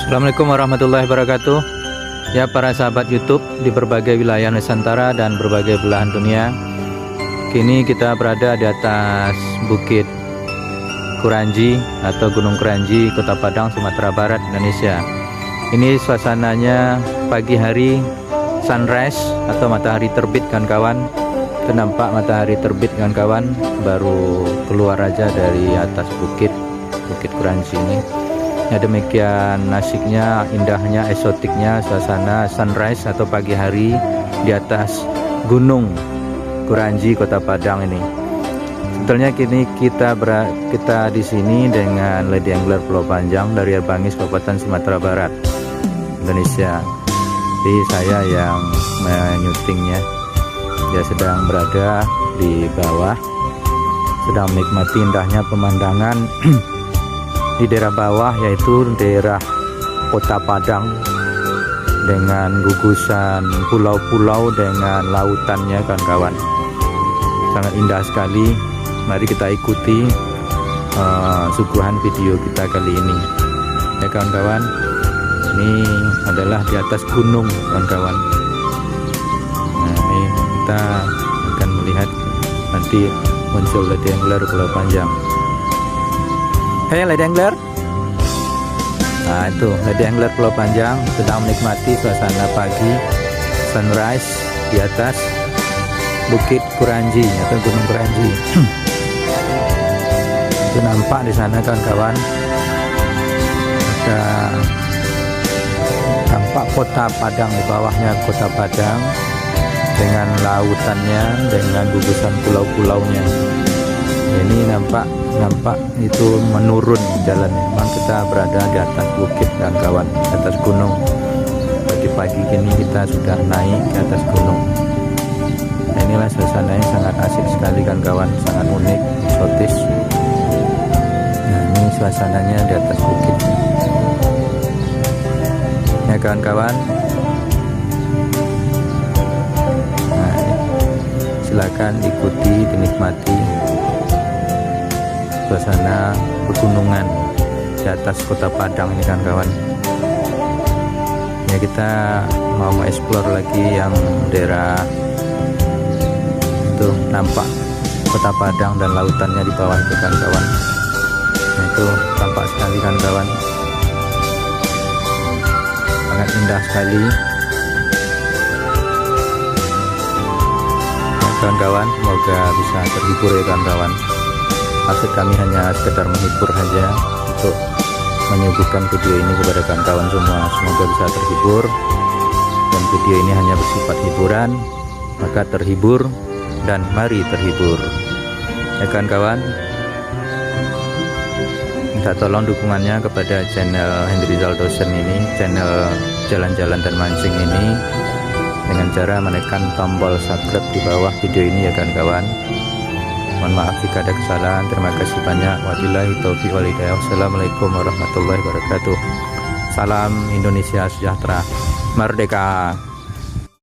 Assalamualaikum warahmatullahi wabarakatuh. Ya, para sahabat YouTube di berbagai wilayah Nusantara dan berbagai belahan dunia. Kini kita berada di atas Bukit Kuranji atau Gunung Kuranji, Kota Padang, Sumatera Barat, Indonesia. Ini suasananya pagi hari, sunrise atau matahari terbit kawan-kawan. Itu nampak matahari terbit kawan-kawan, baru keluar aja dari atas Bukit Kuranji ini. Ya, demikian asiknya, indahnya, eksotiknya suasana sunrise atau pagi hari di atas Gunung Kuranji, Kota Padang ini. Sebetulnya kini kita di sini dengan Lady Angler Pulau Panjang dari Air Bangis, Kabupaten Sumatera Barat, Indonesia. Jadi saya yang menyutingnya. Dia sedang berada di bawah, sedang menikmati indahnya pemandangan di daerah bawah, yaitu daerah Kota Padang dengan gugusan pulau-pulau dengan lautannya kawan-kawan. Sangat indah sekali. Mari kita ikuti suguhan video kita kali ini ya kawan-kawan. Ini adalah di atas gunung kawan-kawan. Nah, ini kita akan melihat nanti muncul Lady Angler Pulau Panjang. Hey Lady Angler. Nah, itu Lady Angler Pulau Panjang sedang menikmati suasana pagi sunrise di atas Bukit Kuranji atau Gunung Kuranji. Itu nampak di sana kawan-kawan. Ada tampak Kota Padang, di bawahnya Kota Padang dengan lautannya, dengan gugusan pulau-pulaunya. Ini nampak itu menurun jalannya. Memang kita berada di atas bukit dan kawan, di atas gunung. Pagi-pagi kini kita sudah naik ke atas gunung. Nah, inilah suasananya, sangat asik sekali kan kawan, sangat unik, eksotis. Nah, ini suasananya di atas bukit. Ya kawan-kawan. Nah, silakan ikuti, dinikmati suasana pegunungan di atas Kota Padang ini kan kawan. Ya, kita mau mengeksplor lagi yang daerah itu, nampak Kota Padang dan lautannya di bawah itu kan kawan. Nah, itu tampak sekali kan kawan, sangat indah sekali ya kawan-kawan. Semoga bisa terhibur ya kawan-kawan. Maksud kami hanya sekedar menghibur saja, untuk menyuguhkan video ini kepada kawan-kawan semua. Semoga bisa terhibur, dan video ini hanya bersifat hiburan. Maka terhibur dan mari terhibur ya kawan-kawan. Minta tolong dukungannya kepada channel Henry Zaldosen ini, channel jalan-jalan dan mancing ini, dengan cara menekan tombol subscribe di bawah video ini ya kawan-kawan. Mohon maaf jika ada kesalahan. Terima kasih banyak. Wabillahi taufiq wal hidayah. Wassalamualaikum warahmatullahi wabarakatuh. Salam Indonesia sejahtera, merdeka.